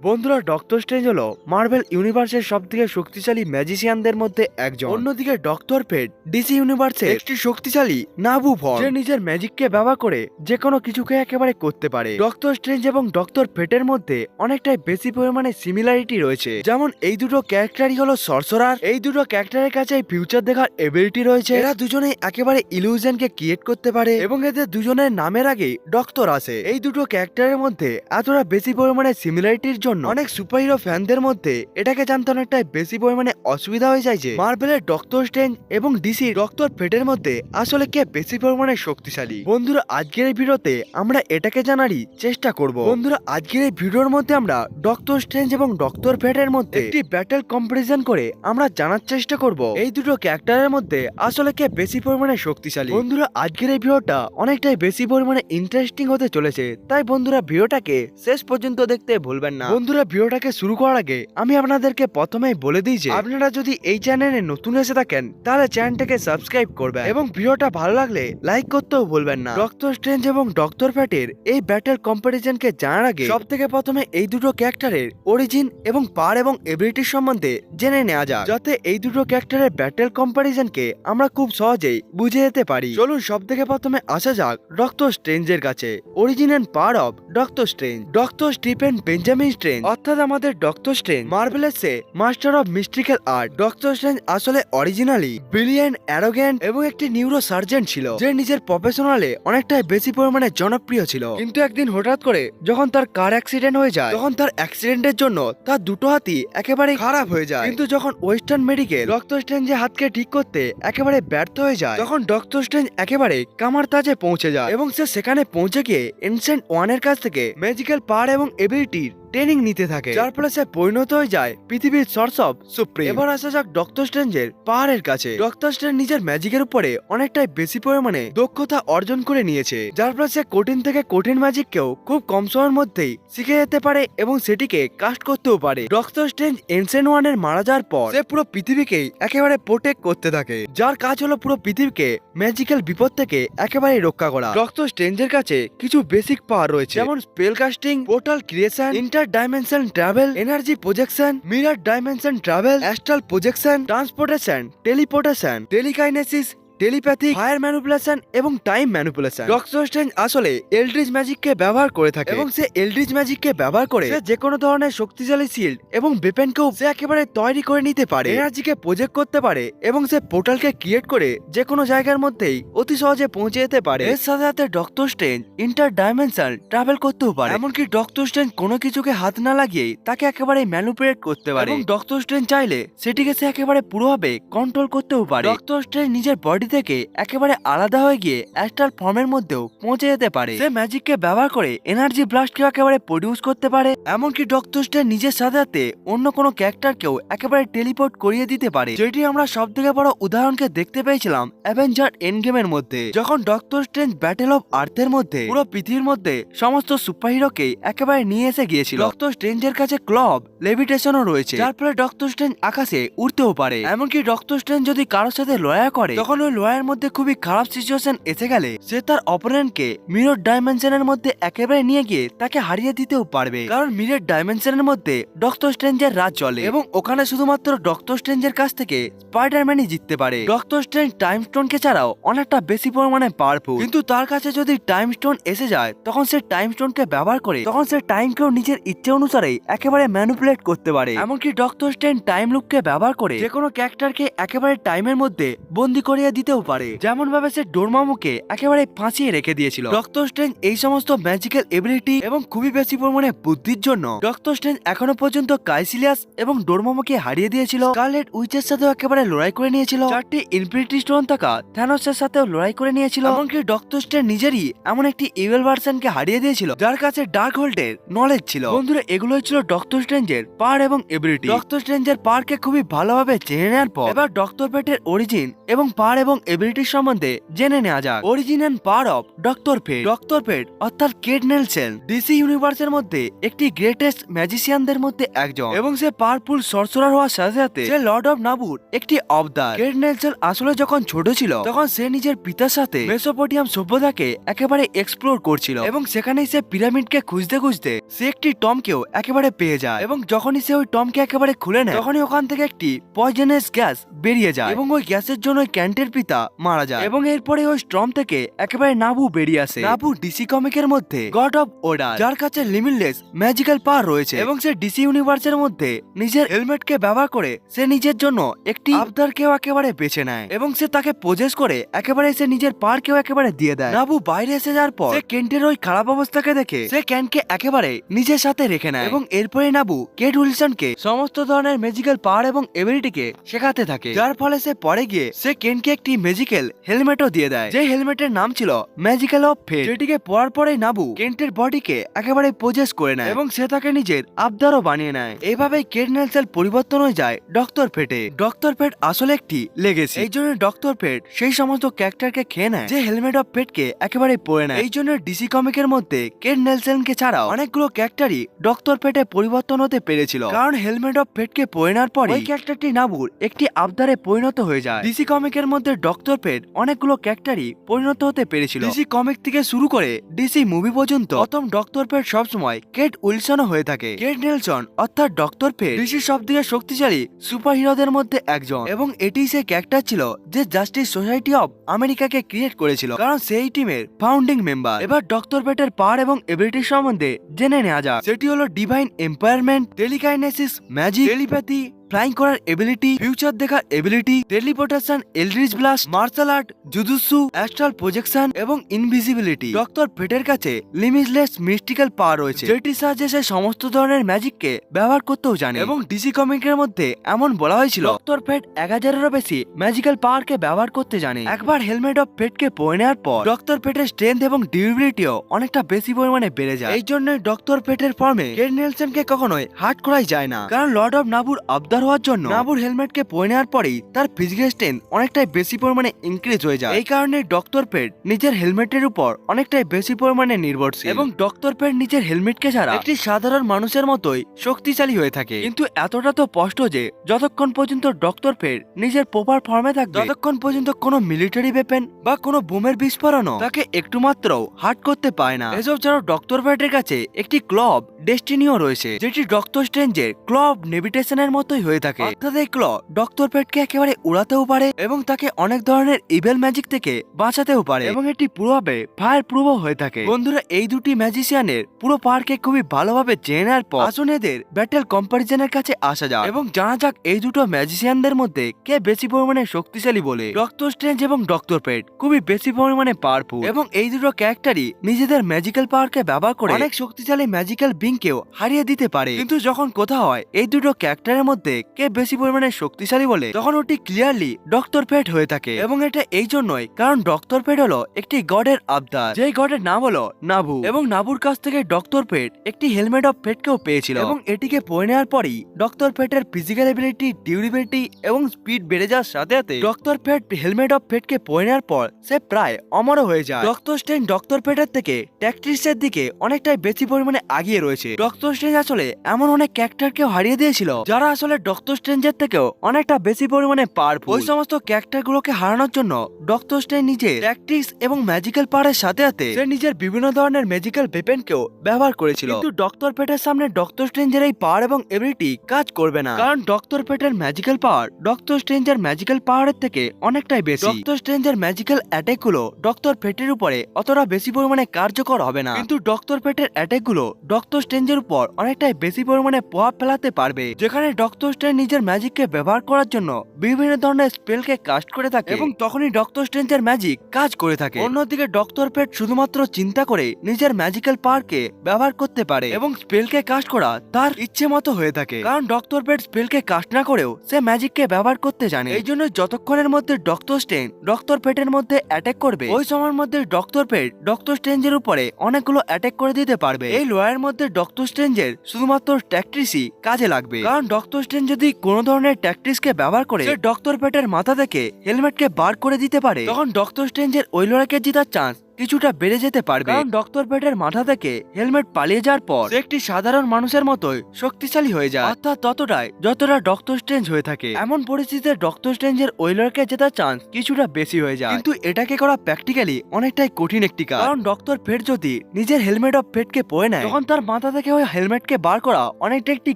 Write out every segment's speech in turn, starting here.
বন্ধুরা, doctor strange হলো Marvel ইউনিভার্সের সবথেকে শক্তিশালী ম্যাজিশিয়ানদের মধ্যে একজন। অন্যদিকে ডক্টর ফেট ডিসি ইউনিভার্সের একটি শক্তিশালী নাবু ফর্ম, যে নিজের ম্যাজিককে ব্যবহার করে যে কোনো কিছুকে একেবারে করতে পারে। ডক্টর স্ট্রেঞ্জ এবং ডক্টর ফেটের মধ্যে অনেকটাই বেশি পরিমাণে সিমিলারিটি রয়েছে। যেমন এই দুটো ক্যারেক্টারই হলো সরসরার। এই দুটো ক্যারেক্টারের কাছে ফিউচার দেখার এবিলিটি রয়েছে। এরা দুজনেই একেবারে ইলিউশনকে ক্রিয়েট করতে পারে এবং এদের দুজনের নামের আগে ডক্টর আসে। এই দুটো ক্যারেক্টারের মধ্যে এতটা বেশি পরিমাণে সিমিলারিটির জন্য অনেক সুপারহিরো ফ্যানদের মধ্যে এটাকে জানতে অনেকটাই বেশি পরিমাণে অসুবিধা হয়ে যায় যে মার্ভেলের ডক্টর স্ট্রেঞ্জ এবং ডিসি ডক্টর ফেটের মধ্যে আসলে কে বেশি পরিমাণে শক্তিশালী। বন্ধুরা, আজকের এই ভিডিওতে আমরা এটাকে জানারই চেষ্টা করব। বন্ধুরা, আজকের এই ভিডিওর মধ্যে আমরা ডক্টর স্ট্রেঞ্জ এবং ডক্টর ফেটের মধ্যে একটি ব্যাটল কম্পারিজন করে আমরা জানার চেষ্টা করব এই দুটো ক্যারেক্টারের মধ্যে আসলে কে বেশি পরিমাণে শক্তিশালী। বন্ধুরা, আজকের এই ভিডিওটা অনেকটাই বেশি পরিমাণে ইন্টারেস্টিং হতে চলেছে, তাই বন্ধুরা ভিডিওটাকে শেষ পর্যন্ত দেখতে ভুলবেন না। বন্ধুরা, ভিডিওটাকে শুরু করার আগে আমি আপনাদেরকে প্রথমেই বলে দিই যে আপনারা যদি এই চ্যানেলে নতুন এসে থাকেন তাহলে চ্যানেলটাকে সাবস্ক্রাইব করবেন এবং ভিডিওটা ভালো লাগলে লাইক করতেও ভুলবেন না। ডক্টর স্ট্রেঞ্জ এবং ডক্টর ফেটের এই ব্যাটল কম্পারিজনকে জানার আগে সবথেকে প্রথমে এই দুটো ক্যারেক্টারের অরিজিন এবং পাওয়ার এবং এবিলিটির সম্বন্ধে জেনে নেওয়া যাক, যাতে এই দুটো ক্যারেক্টারের ব্যাটল কম্পারিজনকে আমরা খুব সহজেই বুঝে যেতে পারি। চলুন সবথেকে প্রথমে আসা যাক ডক্টর স্ট্রেঞ্জের কাছে। Origin and power of Doctor Strange. Doctor Stephen Benjamin Strange অর্থাৎ আমাদের ডক্টর স্ট্রেঞ্জ মার্ভেলের master of mystical art. Doctor Strange আসলে অরিজিনালি ব্রিলিয়েন্ট, অ্যারোগ্যান্ট এবং একটি নিউরো সার্জন ছিল, যে নিজের প্রফেশনালে অনেকটাই বেশি পরিমাণে জনপ্রিয় ছিল। কিন্তু একদিন হঠাৎ করে যখন তার কার অ্যাক্সিডেন্ট হয়ে যায়, তখন তার অ্যাক্সিডেন্টের জন্য তার দুটো হাতই একেবারে খারাপ হয়ে যায়। কিন্তু যখন ওয়েস্টার্ন মেডিকেল ডক্টর স্ট্রেঞ্জের হাতকে ঠিক করতে একেবারে ব্যর্থ হয়ে যায়, তখন ডক্টর স্ট্রেঞ্জ একেবারে কামার তাজে পৌঁছে যায় এবং সে সেখানে পৌঁছে গিয়ে এনসেন্ট ওয়ানের কাছ থেকে ম্যাজিক্যাল পাওয়ার এবং এবিলিটির ট্রেনিং নিতে থাকে, যার ফলে সে পরিণত হয়ে যায় পৃথিবীর সোর্স অফ সুপ্রিম। এবার আসা যাক ডক্টর স্ট্রেঞ্জের পাওয়ারের কাছে। ডক্টর স্ট্রেঞ্জ নিজের ম্যাজিকের উপরে অনেকটাই বেশি পরিমাণে দক্ষতা অর্জন করে নিয়েছে, যার ফলে সে কঠিন থেকে কঠিন ম্যাজিককেও খুব কম সময়ের মধ্যেই শিখে যেতে পারে এবং সেটিকে কাস্ট করতেও পারে। ডক্টর স্ট্রেঞ্জ এনসেন্ট ওয়ানের মারা যাওয়ার পর সে পুরো পৃথিবীকেই একেবারে প্রোটেক্ট করতে থাকে, যার কাজ হলো পুরো পৃথিবীকে ম্যাজিক্যাল বিপদ থেকে একেবারে রক্ষা করা। ডক্টর স্ট্রেঞ্জের কাছে কিছু বেসিক পাওয়ার রয়েছে, যেমন spell casting, portal creation, inter dimension travel, energy projection, mirror dimension travel, Astral projection, transportation, teleportation, telekinesis, telepathy, fire manipulation এবং টাইম ম্যানিপুলেশন। ডক্টর স্ট্রেঞ্জ আসলে এলড্রিজ ম্যাজিককে ব্যবহার করে থাকে এবং সে এলড্রিজ ম্যাজিককে ব্যবহার করে যে কোনো ধরনের শক্তিশালী শিল্ড এবং ওয়েপনকেও সে একেবারে তৈরি করে নিতে পারে, এনার্জিকে প্রজেক্ট করতে পারে এবং সে পোর্টালকে ক্রিয়েট করে যে কোনো জায়গার মধ্যেই অতি সহজে পৌঁছে যেতে পারে। এর সাথে সাথে doctor strange inter dimension travel করতেও পারে, এমনকি ডক্টর স্ট্রেঞ্জ কোনো কিছুকে হাত না লাগিয়ে তাকে একেবারে ম্যানিপুলেট করতে পারে এবং ডক্টর স্ট্রেঞ্জ চাইলে সেটিকে সে একেবারে পুরোভাবে কন্ট্রোল করতেও পারে। ডক্টর স্ট্রেঞ্জ নিজের বডি থেকে একেবারে আলাদা হয়ে গিয়ে অ্যাস্ট্রাল ফর্মের মধ্যেও পৌঁছে যেতে পারে। সে ম্যাজিককে ব্যবহার করে এনার্জি ব্লাস্টকে একেবারে প্রডিউস করতে পারে, এমনকি ডক্টর স্ট্রেঞ্জ নিজের সাথে সাথে অন্য কোনো ক্যারেক্টারকেও একেবারে টেলিপোর্ট করিয়ে দিতে পারে, যেটি আমরা সবথেকে বড় উদাহরণকে দেখতে পেয়েছিলাম অ্যাভেঞ্জার এন্ড গেমের মধ্যে, যখন ডক্টর স্ট্রেঞ্জ ব্যাটেল অফ আর্থের মধ্যে পুরো পৃথিবীর মধ্যে সমস্ত সুপারহিরোকে একেবারে নিয়ে এসে গিয়েছিল। ডক্টর স্ট্রেঞ্জের কাছে ক্লব লেভিটেশনও রয়েছে, যার ফলে ডক্টর স্ট্রেঞ্জ আকাশে উড়তেও পারে। এমনকি ডক্টর স্ট্রেঞ্জ যদি কারোর সাথে লড়াই করে, তখন ওই লড়াইয়ের মধ্যে খুবই খারাপ সিচুয়েশন এসে গেলে সে তার অপোনেন্টকে মিরর ডাইমেনশনের মধ্যে একেবারে নিয়ে গিয়ে তাকে হারিয়ে দিতেও পারবে, কারণ মিরর ডাইমেনশনের মধ্যে ডক্টর স্ট্রেঞ্জের রাজ চলে এবং ওখানে শুধুমাত্র ডক্টর স্ট্রেঞ্জের কাছ থেকে স্পাইডারম্যানই জিততে পারে। ডক্টর স্ট্রেঞ্জ টাইম স্টোনকে ছাড়াও অনেকটা বেশি পরিমাণে পাওয়ারফুল, কিন্তু তার কাছে যদি টাইম স্টোন এসে যায়, তখন সে টাইম স্টোনকে ব্যবহার করে তখন সে টাইমকেও নিজের ইচ্ছে অনুসারে একেবারে ম্যানিপুলেট করতে পারে। এমনকি ডক্টর স্ট্রেঞ্জ টাইম লুককে ব্যবহার করে যে কোনো ক্যারেক্টারকে একেবারে টাইমের মধ্যে বন্দি করিয়ে দিতেও পারে, যেমন ভাবে সে ডোরমামুকে একেবারে ফাঁসিয়ে রেখে দিয়েছিল। ডক্টর স্ট্রেঞ্জ এই সমস্ত ম্যাজিক্যাল এবিলিটি এবং খুবই বেশি পরিমাণে বুদ্ধির জন্য ডক্টর স্ট্রেঞ্জ এখনো পর্যন্ত কাইসিলিয়াস এবং ডোরমামুকে হারিয়ে দিয়েছিল, স্কারলেট উইচের সাথেও একেবারে লড়াই করে নিয়েছিল, 4টি ইনফিনিটি স্টোন থাকা থ্যানোসের সাথেও লড়াই করে নিয়েছিল, এমনকি ডক্টর স্ট্রেঞ্জ নিজেরই এমন একটি ইভিল ভার্সনকে হারিয়ে দিয়েছিল যার কাছে ডার্ক হোল্ডের নলেজ ছিল। বন্ধুরা, এগুলোই ছিল ডক্টর স্ট্রেঞ্জের পাওয়ার এবং এবিলিটি। ডক্টর স্ট্রেঞ্জের পাওয়ারকে খুবই ভালোভাবে জেনে নেওয়ার পর এবার ডক্টর ফেটের অরিজিন এবং পাওয়ার এবং এবং এবিলিটির সম্বন্ধে জেনে নেওয়া যাক। Origin and power of Doctor Fate. Doctor Fate অর্থাৎ কেট নেলসন ডিসি ইউনিভার্সের মধ্যে একটি গ্রেটেস্ট ম্যাজিশিয়ানদের মধ্যে একজন এবং সে পাওয়ারফুল সরসরার হওয়ার সাথে সাথে সে লর্ড অফ নাবুর একটি অবতার। কেট নেলসন আসলে যখন ছোট ছিল তখন সে নিজের পিতার সাথে মেসোপটেমিয়াম সভ্যতাকে একেবারে এক্সপ্লোর করছিল এবং সেখানেই সে পিরামিডকে খুঁজতে খুঁজতে সে একটি টমকেও একেবারে পেয়ে যায় এবং যখনই সে ওই টমকে একেবারে খুলে নেয় তখনই ওখান থেকে একটি পয়জনাস গ্যাস বেরিয়ে যায় এবং ওই গ্যাসের জন্য ক্যান্টের পিতা মারা যায় এবং এরপরে ওই স্টর্ম থেকে একেবারে নাবু বেরিয়ে আসে। নাবু ডিসি কমিকের মধ্যে গড অফ অর্ডার, যার কাছে লিমিটলেস ম্যাজিক্যাল পাওয়ার রয়েছে এবং সে ডিসি ইউনিভার্সের মধ্যে নিজের হেলমেটকে ব্যবহার করে সে নিজের জন্য একটি আবদারকেও একেবারে বেছে নেয় এবং সে তাকে পজেস করে একেবারে সে নিজের পাওয়ারকেও একেবারে দিয়ে দেয়। নাবু বাইরে এসে যাওয়ার পর সে কেন্টের ওই খারাপ অবস্থাকে দেখে সে কেন্টকে একেবারে নিজের সাথে রেখে নেয় এবং এরপরে নাবু কেট উইলসনকে সমস্ত ধরনের ম্যাজিক্যাল পাওয়ার এবং এবিলিটিকে শেখাতে থাকে, যার ফলে সে পরে গিয়ে সে কেন্টকে একটি ম্যাজিক্যাল হেলমেটও দিয়ে দেয়, যে হেলমেটের নাম ছিল ম্যাজিক্যাল অফ ফেট, যেটিকে পরার পরে নাবু কেন্টের বডিকে একেবারে পজেস করে নেয় এবং সে তাকে নিজের আবদারও বানিয়ে নেয়। এইভাবে কেট নেলসন পরিবর্তন হয়ে যায় ডক্টর ফেটে। ডক্টর ফেট আসলে একটি লেগেসি, এই জন্য ডক্টর ফেট সেই সমস্ত ক্যারেক্টারকে খেয়ে নেয় যে হেলমেট অফ ফেটকে একেবারে পরে নেয়। এই জন্য ডিসি কমিকের মধ্যে কেট নেলসনকে ছাড়াও অনেকগুলো ক্যারেক্টারই ডক্টর ফেটে পরিবর্তন হতে পেরেছিল, কারণ হেলমেট অফ ফেটকে পরে নেওয়ার পরে ওই ক্যারেক্টারটি নাবুর একটি আবদারে পরিণত হয়ে যায়। ডিসি কমিকের মধ্যে ডক্টর ফেট অনেকগুলো ক্যারেক্টারই পরিণত হতে পেরেছিল। ডিসি কমিক থেকে শুরু করে ডিসি মুভি পর্যন্ত প্রথম ডক্টর ফেট সবসময় কেট উইলসনও হয়ে থাকে। কেট নেলসন অর্থাৎ ডক্টর ফেট ডিসির সবথেকে শক্তিশালী সুপার হিরোদের মধ্যে একজন এবং এটি সে ক্যারেক্টার ছিল যে জাস্টিস সোসাইটি অফ আমেরিকাকে ক্রিয়েট করেছিল, কারণ সেই টিমের ফাউন্ডিং মেম্বার। এবার ডক্টর ফেটের পাওয়ার এবং এবিলিটির সম্বন্ধে জেনে নেওয়া যাক। সেটি হলো divine empowerment, telekinesis, magic, telepathy, flying করার এবিলিটি, ফিউচার দেখার ability, teleportation, eldritch blast, martial art, jujutsu, astral projection এবং ইনভিজিবিলিটি। ডক্টর ফেটের কাছে লিমিটলেস মিস্টিক্যাল পাওয়ার রয়েছে, যেটির সাহায্যে সে সমস্ত ধরনের ম্যাজিককে ব্যবহার করতেও জানে এবং ডিসি কমিকের মধ্যে এমন বলা হয়েছিল ডক্টর ফেট 1000-এরও বেশি ম্যাজিক্যাল পাওয়ারকে ব্যবহার করতে জানে। একবার হেলমেট অফ ফেটকে পরে নেওয়ার পর ডক্টর ফেটের স্ট্রেংথ এবং ডিউরেবিলিটিও অনেকটা বেশি পরিমাণে বেড়ে যায়। এই জন্য ডক্টর ফেটের ফর্মে কেট নেলসনকে কখনোই হার্ট করাই যায় না, কারণ লর্ড অফ নাবুর আবদার হওয়ার জন্য নাবুর হেলমেটকে পরে নেওয়ার পরেই তার ফিজিক্যাল স্ট্রেংথ অনেকটাই বেশি পরিমাণে ইনক্রিজ হয়ে যায়। এই কারণে ডক্টর ফেট নিজের হেলমেটের উপর অনেকটাই বেশি পরিমাণে নির্ভরশীল এবং ডক্টর ফেট নিজের হেলমেটকে ছাড়া একটি সাধারণ মানুষের মতোই শক্তিশালী হয়ে থাকে। কিন্তু এতটা তো স্পষ্ট যে যতক্ষণ পর্যন্ত ডক্টর ফেট নিজের প্রপার ফর্মে থাকবে ততক্ষণ পর্যন্ত কোনো মিলিটারি ওয়েপন বা কোনো বোমের বিস্ফোরণও তাকে একটু মাত্রও হার্ট করতে পারে না। এসব ছাড়াও ডক্টর ফেটের কাছে একটি ক্লব ডেস্টিনিও রয়েছে, যেটি ডক্টর স্ট্রেঞ্জের ক্লব নেভিটেশনের মতোই হয়ে থাকে। অর্থাৎ এই ক্ল ডক্টর ফেটকে একেবারে উড়াতেও পারে এবং তাকে অনেক ধরনের ইভেল ম্যাজিক থেকে বাঁচাতেও পারে এবং এটি পুরোভাবে ফায়ার প্রুফ হয়ে থাকে। বন্ধুরা, এই দুটি ম্যাজিশিয়ানের পুরো পাওয়ারকে খুবই ভালোভাবে জেনে নেওয়ার পর আসুন এদের ব্যাটেল কম্পারিজনের কাছে আসা যাক এবং জানা যাক এই দুটো ম্যাজিশিয়ানদের মধ্যে কে বেশি পরিমাণে শক্তিশালী বলে। ডক্টর স্ট্রেঞ্জ এবং ডক্টর ফেট খুবই বেশি পরিমাণে পাওয়ারফুল এবং এই দুটো ক্যারেক্টারই নিজেদের ম্যাজিক্যাল পাওয়ারকে ব্যবহার করে অনেক শক্তিশালী ম্যাজিক্যাল বিংকেও হারিয়ে দিতে পারে। কিন্তু যখন কথা হয় এই দুটো ক্যারেক্টারের মধ্যে কে বেশি পরিমাণে শক্তিশালী বলে, তখন ওটি ক্লিয়ারলি ডক্টর ফেট হয়ে থাকে এবং এটা এই জন্যই কারণ ডক্টর ফেট হলো একটি গডের আবদার, যেই গডের নাম হলো নাবু এবং নাবুর কাছ থেকে ডক্টর ফেট একটি হেলমেট অফ ফেটকেও পেয়েছিল এবং এটিকে পরে নেওয়ার পরই ডক্টর ফেটের ফিজিক্যাল এবিলিটি, ডিউরেবিলিটি এবং স্পিড বেড়ে যাওয়ার সাথে সাথে ডক্টর ফেট হেলমেট অফ ফেটকে পরে নেওয়ার পর সে প্রায় অমর হয়ে যায়। ডক্টর স্ট্রেঞ্জ ডক্টর ফেটের থেকে ট্যাকটিক্সের দিকে অনেকটাই বেশি পরিমাণে আগিয়ে রয়েছে। ডক্টর স্ট্রেঞ্জ আসলে এমন অনেক ক্যারেক্টারকেও হারিয়ে দিয়েছিল যারা আসলে ডক্টর স্ট্রেঞ্জের থেকেও অনেকটা বেশি পরিমাণে পাওয়ারফুল। ওই সমস্ত ক্যারেক্টার গুলোকে হারানোর জন্য ডক্টর স্ট্রেঞ্জ নিজের ট্যাকটিক্স এবং ম্যাজিক্যাল পাওয়ারের সাথে সাথে সে নিজের বিভিন্ন ধরনের ম্যাজিক্যাল ওয়েপনকেও ব্যবহার করেছিল। কিন্তু ডক্টর ফেটের সামনে ডক্টর স্ট্রেঞ্জের এই পাওয়ার এবং এবিলিটি কাজ করবে না, কারণ ডক্টর ফেটের ম্যাজিক্যাল পাওয়ার ডক্টর স্ট্রেঞ্জের ম্যাজিক্যাল পাওয়ারের থেকে অনেকটাই বেশি। ডক্টর স্ট্রেঞ্জের ম্যাজিক্যাল অ্যাটাক গুলো ডক্টর ফেটের উপরে অতটা বেশি পরিমাণে কার্যকর হবে না, কিন্তু ডক্টর ফেটের অ্যাটাক গুলো ডক্টর স্ট্রেঞ্জের উপর অনেকটাই বেশি পরিমাণে প্রভাব ফেলাতে পারবে, যেখানে ডক্টর স্ট্রেঞ্জ নিজের ম্যাজিককে ব্যবহার করার জন্য বিভিন্ন ধরনের স্পেলকে কাস্ট করে থাকে এবং তখনই ডক্টর স্ট্রেঞ্জের ম্যাজিক কাজ করে থাকে। অন্যদিকে ডক্টর ফেট শুধুমাত্র চিন্তা করে নিজের ম্যাজিক্যাল পাওয়ারকে ব্যবহার করতে পারে এবং স্পেলকে কাস্ট করা তার ইচ্ছে মতো হয়ে থাকে, কারণ ডক্টর ফেট স্পেলকে কাস্ট না করেও সে ম্যাজিককে ব্যবহার করতে জানে। এই জন্য যতক্ষণের মধ্যে ডক্টর স্ট্রেঞ্জ ডক্টর ফেটের মধ্যে অ্যাটাক করবে ওই সময়ের মধ্যে ডক্টর ফেট ডক্টর স্ট্রেঞ্জের উপরে অনেকগুলো অ্যাটাক করে দিতে পারবে। এই লড়াইয়ের মধ্যে ডক্টর স্ট্রেঞ্জের শুধুমাত্র ট্যাকটিক্সই কাজে লাগবে, কারণ ডক্টর স্ট্রেঞ্জ স্ট্রেঞ্জ যদি কোনো ধরনের ট্যাকটিক্সকে ব্যবহার করে সে ডক্টর পেটের মাথা থেকে হেলমেটকে বার করে দিতে পারে, তখন ডক্টর স্ট্রেঞ্জের ওই লড়াইকে জেতার চান্স কিছুটা বেড়ে যেতে পারবে। কারণ ডক্টর পেটের মাথা থেকে হেলমেট পালিয়ে যাওয়ার পর সে একটি সাধারণ মানুষের মতোই শক্তিশালী হয়ে যায়, অর্থাৎ ততটাই যতটা ডক্টর স্ট্রেঞ্জ হয়ে থাকে। এমন পরিস্থিতিতে ডক্টর স্ট্রেঞ্জের ওই লড়াইকে জেতার চান্স কিছুটা বেশি হয়ে যায়, কিন্তু এটাকে করা প্র্যাকটিক্যালি অনেকটাই কঠিন একটি কাজ। কারণ ডক্টর ফেট যদি নিজের হেলমেট অফ ফেটকে পরে নেয়, তখন তার মাথা থেকে ওই হেলমেটকে বার করা অনেকটা একটি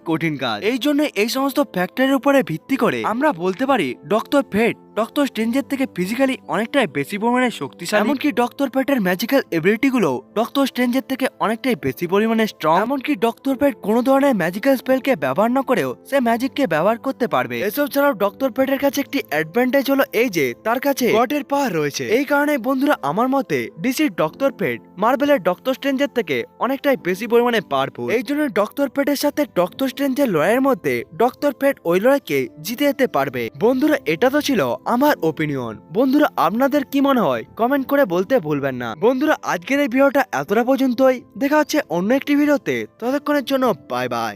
কঠিন কাজ। এই জন্য এই সমস্ত ফ্যাক্টরের উপরে ভিত্তি করে আমরা বলতে পারি ডক্টর ফেট ডক্টর স্ট্রেঞ্জের থেকে ফিজিক্যালি অনেকটাই বেশি পরিমাণে শক্তিশালী। এমনকি ডক্টর ফেটের ম্যাজিক্যাল এবিলিটি গুলো ডক্টর স্ট্রেঞ্জের থেকে অনেকটাই বেশি পরিমাণে স্ট্রং। এমনকি ডক্টর ফেট কোনো ধরনের ম্যাজিক্যাল স্পেলকে ব্যবহার না করেও সে ম্যাজিককে ব্যবহার করতে পারবে। এসব ছাড়াও ডক্টর ফেটের কাছে একটি অ্যাডভান্টেজ হলো এই যে তার কাছে গডের পাওয়ার রয়েছে। এই কারণে বন্ধুরা আমার মতে ডিসির ডক্টর ফেট মার্বেলের ডক্টর স্ট্রেঞ্জের থেকে অনেকটাই বেশি পরিমাণে পাওয়ারফুল। এই জন্য ডক্টর ফেটের সাথে ডক্টর স্ট্রেঞ্জের লড়াইয়ের মধ্যে ডক্টর ফেট ওই লড়াইকে জিতে যেতে পারবে। বন্ধুরা এটা তো ছিল আমার ওপিনিয়ন। বন্ধুরা আপনাদের কি মনে হয় কমেন্ট করে বলতে ভুলবেন না। বন্ধুরা আজকের এই ভিডিওটা এতটা পর্যন্তই, দেখা হচ্ছে অন্য একটি ভিডিওতে। ততক্ষণের জন্য বাই বাই।